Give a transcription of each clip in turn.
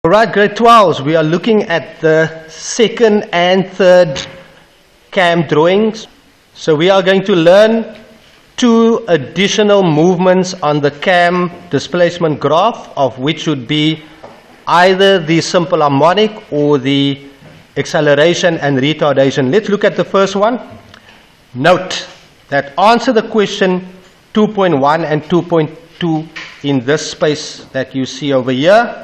Alright, grade 12s, we are looking at the second and third CAM drawings. So we are going to learn two additional movements on the CAM displacement graph, of which would be either the simple harmonic or the acceleration and retardation. Let's look at the first one. Note that answer the question 2.1 and 2.2 in this space that you see over here.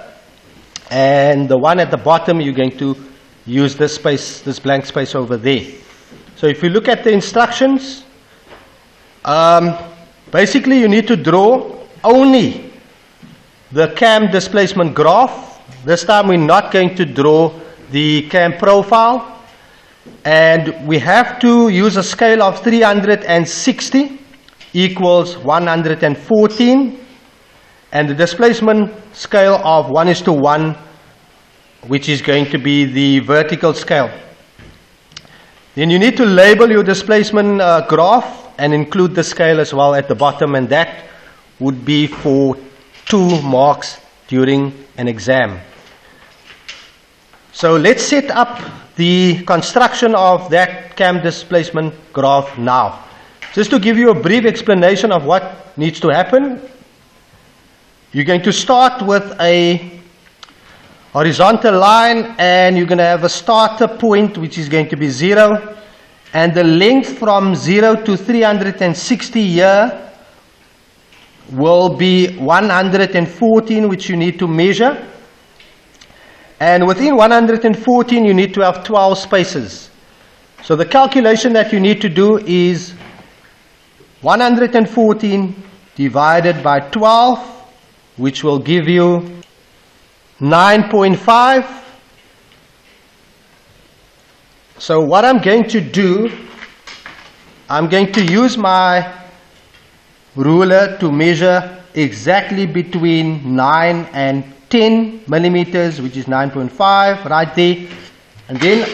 And the one at the bottom, you're going to use this space, this blank space over there. So if you look at the instructions, basically you need to draw only the CAM displacement graph. This time we're not going to draw the CAM profile. And we have to use a scale of 360 equals 114. And the displacement scale of 1:1, which is going to be the vertical scale. Then you need to label your displacement graph and include the scale as well at the bottom, and that would be for 2 marks during an exam. So let's set up the construction of that CAM displacement graph now. Just to give you a brief explanation of what needs to happen. You're going to start with a horizontal line, and you're going to have a starter point which is going to be 0, and the length from 0 to 360 here will be 114, which you need to measure. And within 114 you need to have 12 spaces. So the calculation that you need to do is 114 divided by 12, which will give you 9.5. So what I'm going to do, I'm going to use my ruler to measure exactly between 9 and 10 millimeters, which is 9.5 right there. And then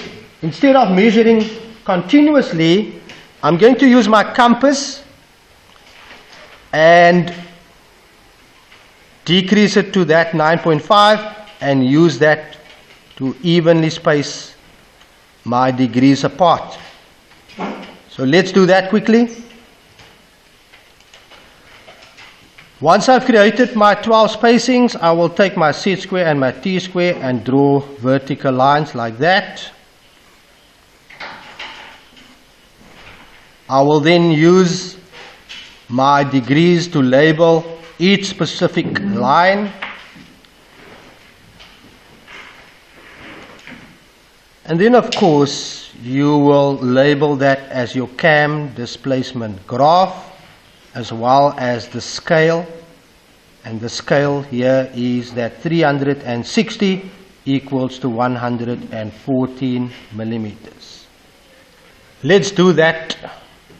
instead of measuring continuously, I'm going to use my compass and decrease it to that 9.5 and use that to evenly space my degrees apart. So let's do that quickly. Once I've created my 12 spacings, I will take my set square and my t-square and draw vertical lines like that. I will then use my degrees to label each specific line. And then of course you will label that as your CAM displacement graph, as well as the scale. And the scale here is that 360 equals to 114 millimeters. Let's do that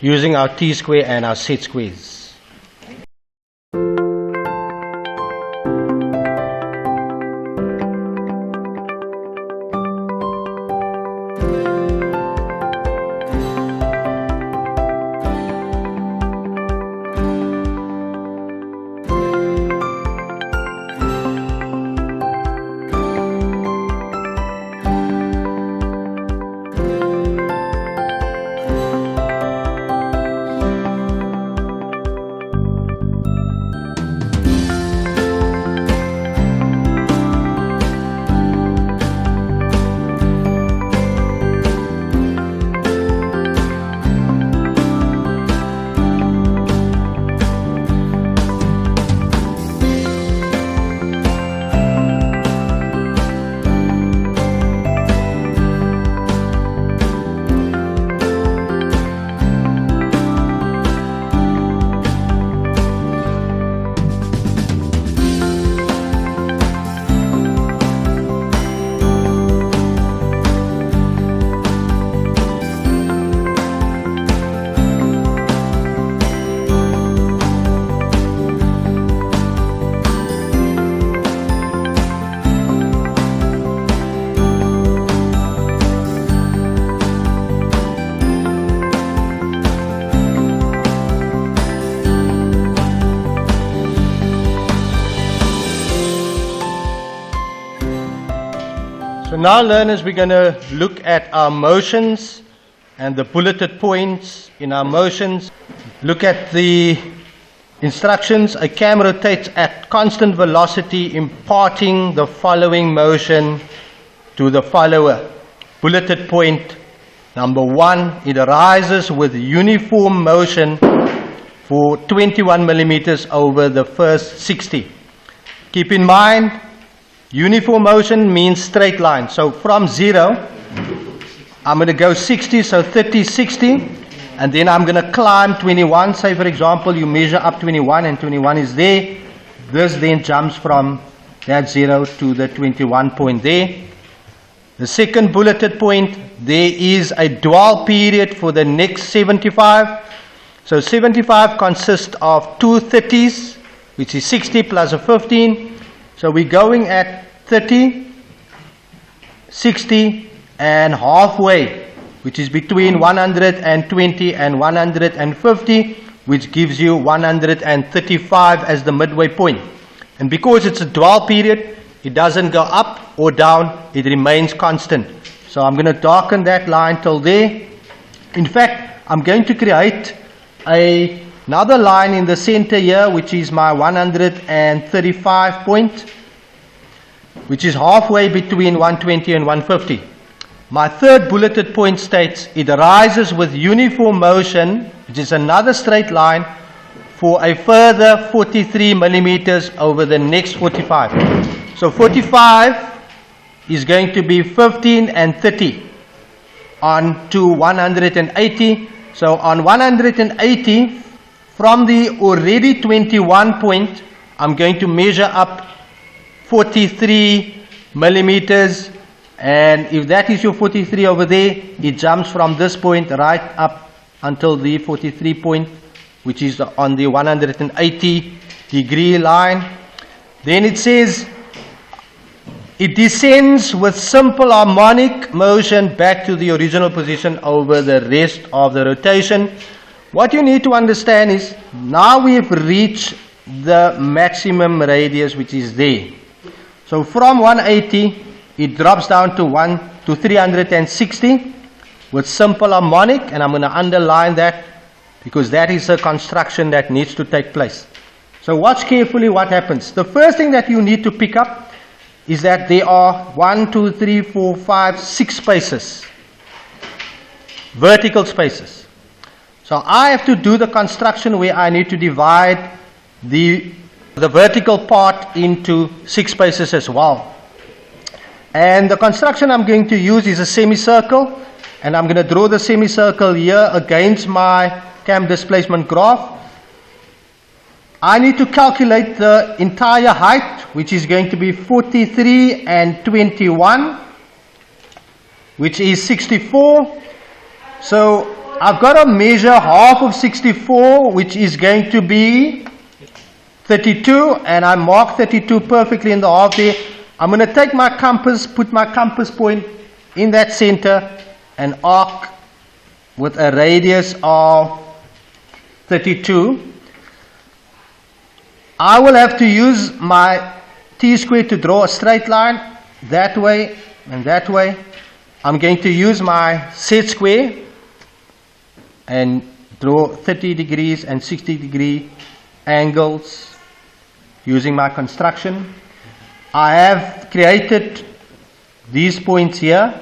using our t-square and our set squares. now, learners, we're going to look at our motions and the bulleted points in our motions. Look at the instructions. A cam rotates at constant velocity, imparting the following motion to the follower. Bulleted point number 1, it arises with uniform motion for 21 millimeters over the first 60. Keep in mind, uniform motion means straight line. So from 0, I'm going to go 60, so 30, 60, and then I'm going to climb 21. Say, for example, you measure up 21 and 21 is there. This then jumps from that 0 to the 21 point there. The second bulleted point, there is a dwell period for the next 75. So 75 consists of two 30s, which is 60 plus a 15. So we're going at 30, 60, and halfway, which is between 120 and 150, which gives you 135 as the midway point. And because it's a dwell period, it doesn't go up or down, it remains constant. So I'm going to darken that line till there. In fact, I'm going to create another line in the center here, which is my 135 point, which is halfway between 120 and 150. My third bulleted point states, it arises with uniform motion, which is another straight line, for a further 43 millimeters over the next 45. So 45 is going to be 15 and 30 on to 180. So on 180, from the already 21 point, I'm going to measure up 43 millimeters, and if that is your 43 over there, it jumps from this point right up until the 43 point, which is on the 180 degree line. Then it says it descends with simple harmonic motion back to the original position over the rest of the rotation. What you need to understand is, now we have reached the maximum radius which is there. So from 180, it drops down to 360 with simple harmonic, and I'm going to underline that because that is a construction that needs to take place. So watch carefully what happens. The first thing that you need to pick up is that there are 1, 2, 3, 4, 5, 6 spaces, vertical spaces. So I have to do the construction where I need to divide the vertical part into 6 spaces as well. And the construction I'm going to use is a semicircle, and I'm going to draw the semicircle here against my cam displacement graph. I need to calculate the entire height, which is going to be 43 and 21, which is 64. So I've got to measure half of 64, which is going to be 32, and I mark 32 perfectly in the half there. I'm going to take my compass, put my compass point in that center, and arc with a radius of 32. I will have to use my t-square to draw a straight line that way and that way. I'm going to use my set square and draw 30 degrees and 60 degree angles using my construction. I have created these points here,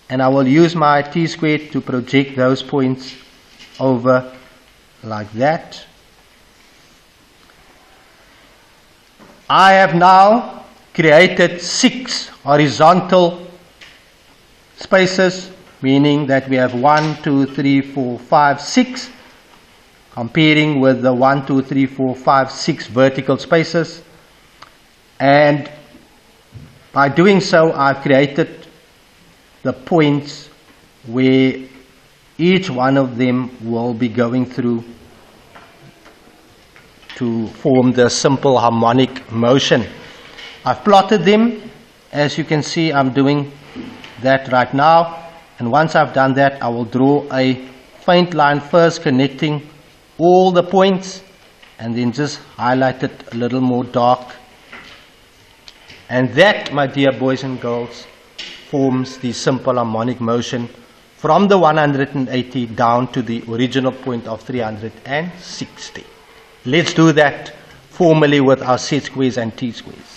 and I will use my t-square to project those points over like that. I have now created 6 horizontal spaces, meaning that we have 1, 2, 3, 4, 5, 6, comparing with the 1, 2, 3, 4, 5, 6 vertical spaces. And by doing so, I've created the points where each one of them will be going through to form the simple harmonic motion. I've plotted them. As you can see, I'm doing that right now. And once I've done that, I will draw a faint line first connecting all the points, and then just highlight it a little more dark. And that, my dear boys and girls, forms the simple harmonic motion from the 180 down to the original point of 360. Let's do that formally with our set squares and t-squares.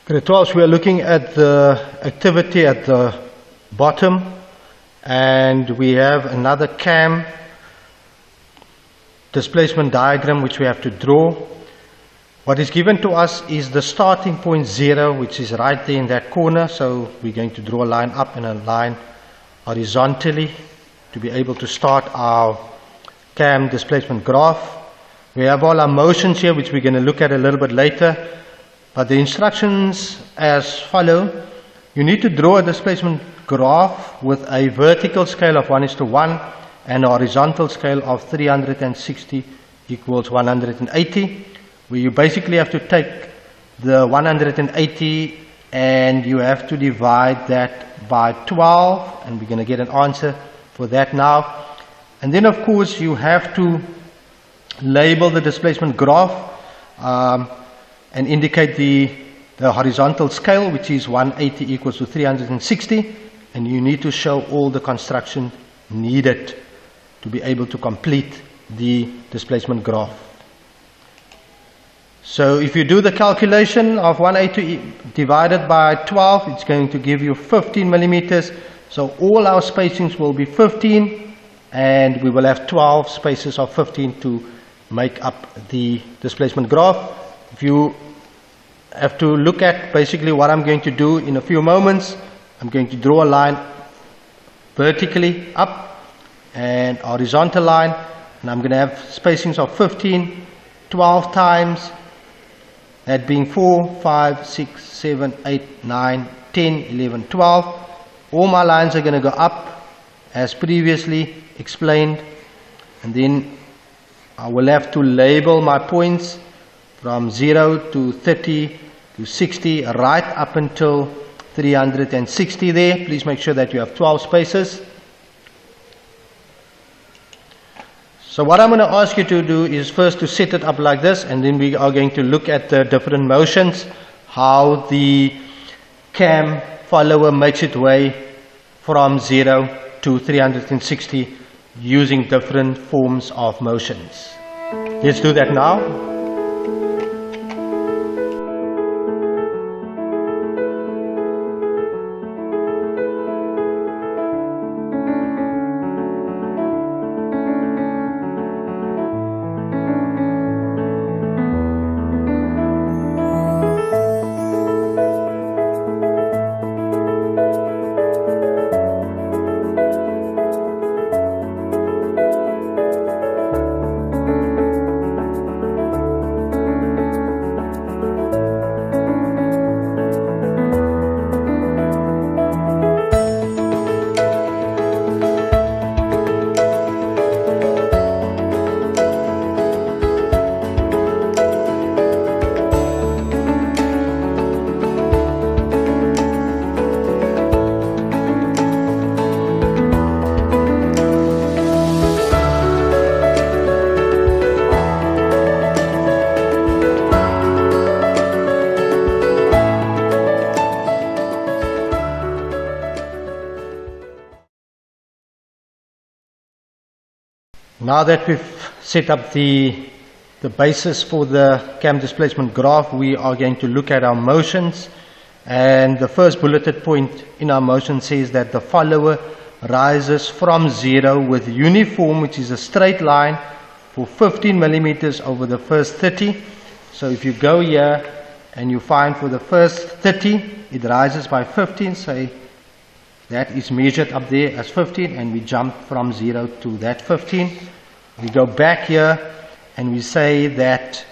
Grade 12, we are looking at the activity at the bottom, and we have another cam displacement diagram which we have to draw. What is given to us is the starting point 0, which is right there in that corner, so we're going to draw a line up and a line horizontally to be able to start our cam displacement graph. We have all our motions here which we're going to look at a little bit later. But the instructions as follow. You need to draw a displacement graph with a vertical scale of 1:1 and a horizontal scale of 360 equals 180, where you basically have to take the 180 and you have to divide that by 12, and we're going to get an answer for that now. And then of course you have to label the displacement graph and indicate the horizontal scale, which is 180 equals to 360, and you need to show all the construction needed to be able to complete the displacement graph. So if you do the calculation of 180 divided by 12, it's going to give you 15 millimeters. So all our spacings will be 15, and we will have 12 spaces of 15 to make up the displacement graph. If you have to look at basically what I'm going to do in a few moments, I'm going to draw a line vertically up and a horizontal line, and I'm going to have spacings of 15, 12 times, that being 4, 5, 6, 7, 8, 9, 10, 11, 12. All my lines are going to go up as previously explained, and then I will have to label my points from 0 to 30 to 60, right up until 360 there. Please make sure that you have 12 spaces. So what I'm going to ask you to do is first to set it up like this, and then we are going to look at the different motions, how the cam follower makes its way from 0 to 360 using different forms of motions. Let's do that now. Now that we've set up the basis for the cam displacement graph, we are going to look at our motions. And the first bulleted point in our motion says that the follower rises from 0 with uniform, which is a straight line, for 15 millimeters over the first 30. So if you go here and you find for the first 30, it rises by 15, say that is measured up there as 15, and we jump from 0 to that 15. We go back here and we say that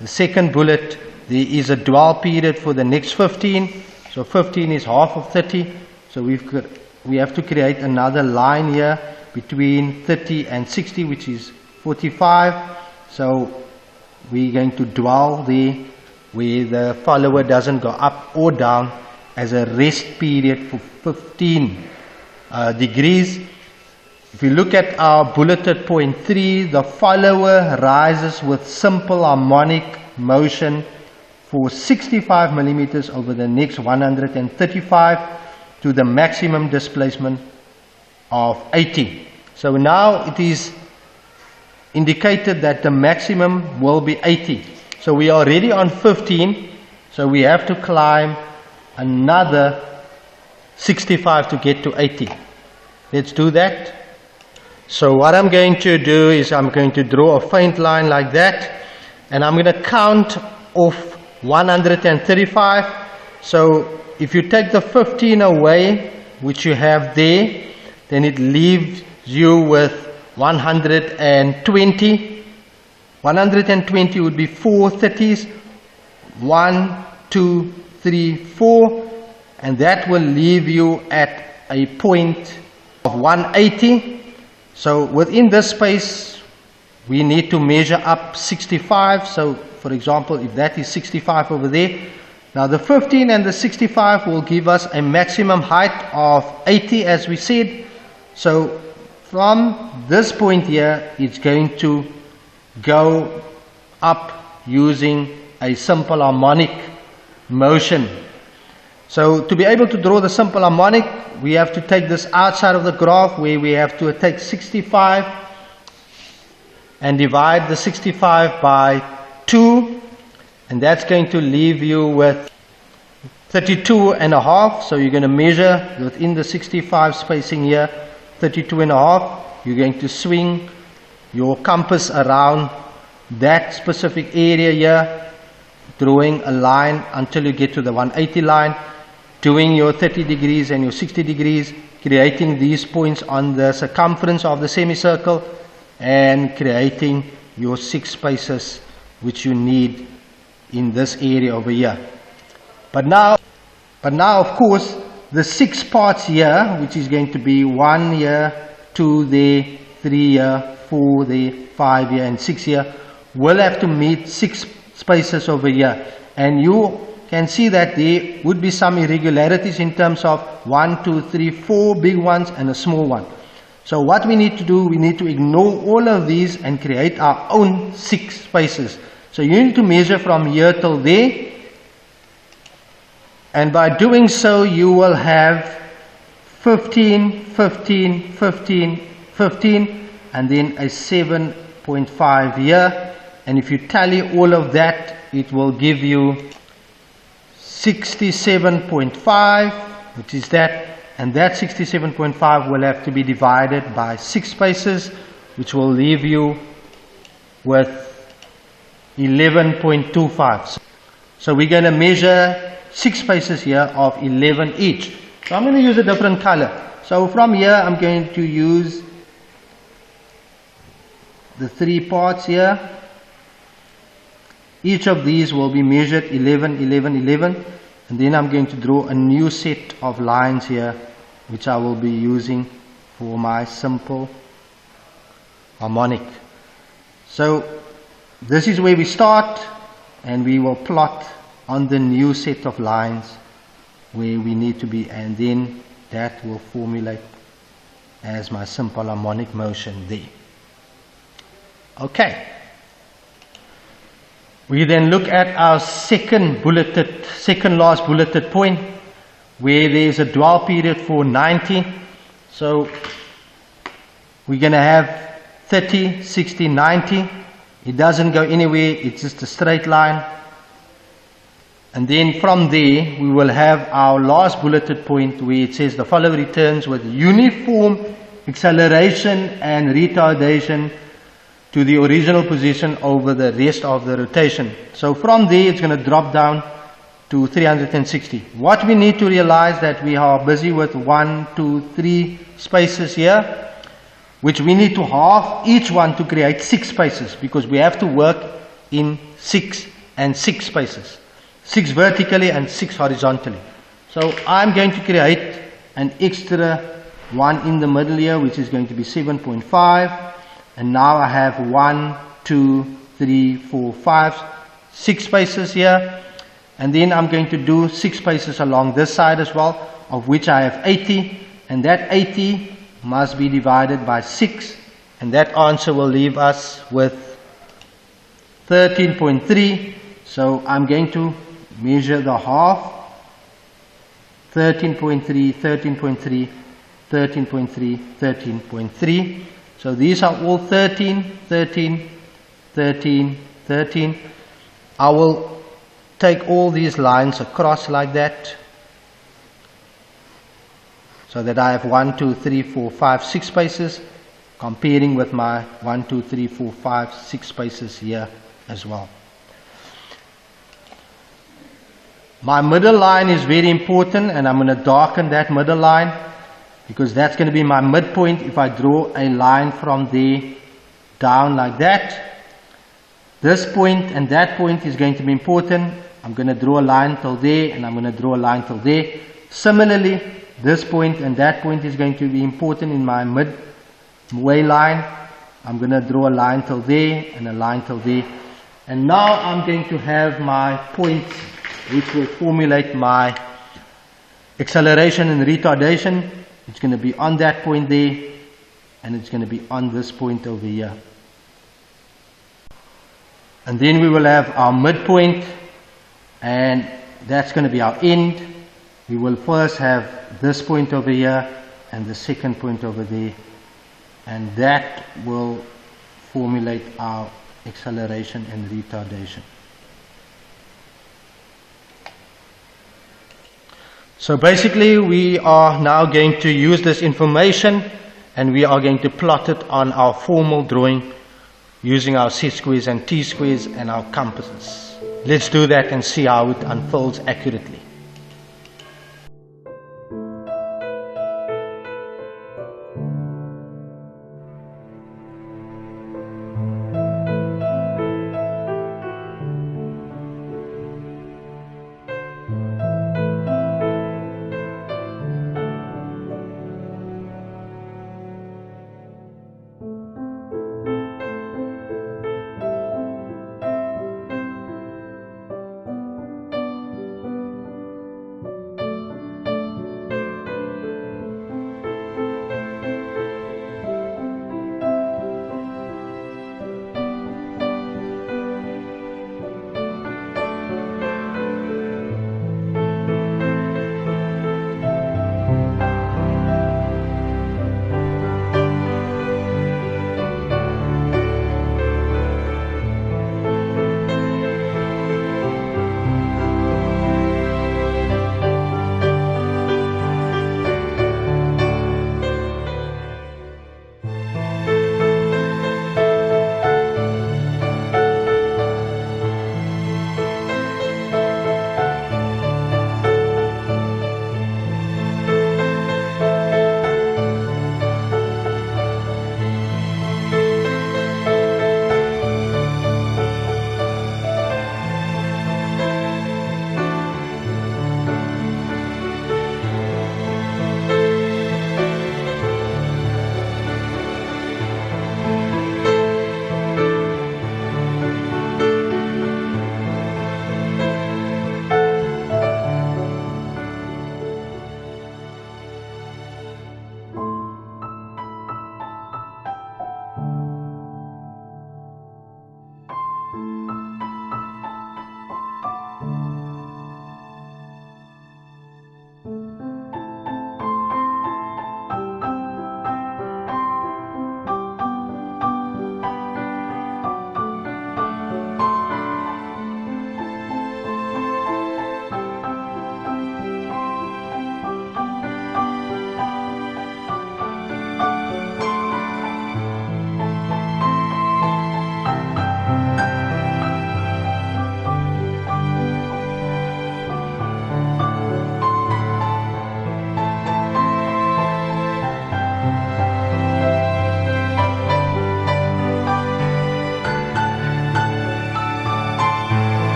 the second bullet, there is a dwell period for the next 15. So 15 is half of 30. So we have to create another line here between 30 and 60, which is 45. So we're going to dwell there where the follower doesn't go up or down as a rest period for 15 degrees. If you look at our bulleted point 3, the follower rises with simple harmonic motion for 65 millimeters over the next 135 to the maximum displacement of 80. So now it is indicated that the maximum will be 80. So we are already on 15, so we have to climb another 65 to get to 80. Let's do that. So what I'm going to do is I'm going to draw a faint line like that, and I'm going to count off 135. So if you take the 15 away, which you have there, then it leaves you with 120. 120 would be 4 30s. 1, 2, 3, 4, and that will leave you at a point of 180. So within this space we need to measure up 65. So for example, if that is 65 over there, now the 15 and the 65 will give us a maximum height of 80, as we said. So from this point here, it's going to go up using a simple harmonic motion. So to be able to draw the simple harmonic, we have to take this outside of the graph where we have to take 65 and divide the 65 by 2, and that's going to leave you with 32 and a half. So you're going to measure within the 65 spacing here, 32 and a half. You're going to swing your compass around that specific area here, drawing a line until you get to the 180 line, doing your 30 degrees and your 60 degrees, creating these points on the circumference of the semicircle, and creating your 6 spaces which you need in this area over here. But now of course the 6 parts here, which is going to be 1 here, 2 there, 3 here, 4 there, 5 here and 6 here, will have to meet 6 spaces over here. And you can see that there would be some irregularities in terms of 1, 2, 3, 4 big ones and a small one. So what we need to do, we need to ignore all of these and create our own 6 spaces. So you need to measure from here till there, and by doing so you will have 15, 15, 15, 15, and then a 7.5 here. And if you tally all of that, it will give you 67.5, which is that, and that 67.5 will have to be divided by 6 spaces, which will leave you with 11.25. So we're going to measure 6 spaces here of 11 each. So I'm going to use a different color. So from here I'm going to use the 3 parts here. Each of these will be measured 11, 11, 11, and then I'm going to draw a new set of lines here, which I will be using for my simple harmonic. So this is where we start, and we will plot on the new set of lines where we need to be, and then that will formulate as my simple harmonic motion there. Okay. We then look at our second last bulleted point, where there is a dwell period for 90. So we're going to have 30, 60, 90. It doesn't go anywhere, it's just a straight line. And then from there, we will have our last bulleted point where it says the follower returns with uniform acceleration and retardation to the original position over the rest of the rotation. So from there, it's going to drop down to 360. What we need to realize that we are busy with 1, 2, 3 spaces here, which we need to halve each one to create 6 spaces, because we have to work in 6 and 6 spaces. 6 vertically and 6 horizontally. So I'm going to create an extra one in the middle here, which is going to be 7.5. And now I have 1, 2, 3, 4, 5, 6 spaces here. And then I'm going to do 6 spaces along this side as well, of which I have 80. And that 80 must be divided by 6, and that answer will leave us with 13.3. So I'm going to measure the half. 13.3, 13.3, 13.3, 13.3. So these are all 13, 13, 13, 13. I will take all these lines across like that, so that I have 1, 2, 3, 4, 5, 6 spaces, comparing with my 1, 2, 3, 4, 5, 6 spaces here as well. My middle line is very important, and I'm going to darken that middle line, because that's going to be my midpoint. If I draw a line from there down like that, this point and that point is going to be important. I'm going to draw a line till there, and I'm going to draw a line till there. Similarly, this point and that point is going to be important in my midway line. I'm going to draw a line till there and a line till there. And now I'm going to have my points which will formulate my acceleration and retardation. It's going to be on that point there, and it's going to be on this point over here. And then we will have our midpoint, and that's going to be our end. We will first have this point over here and the second point over there, and that will formulate our acceleration and retardation. So basically we are now going to use this information, and we are going to plot it on our formal drawing using our set-squares and t-squares and our compasses. Let's do that and see how it unfolds accurately.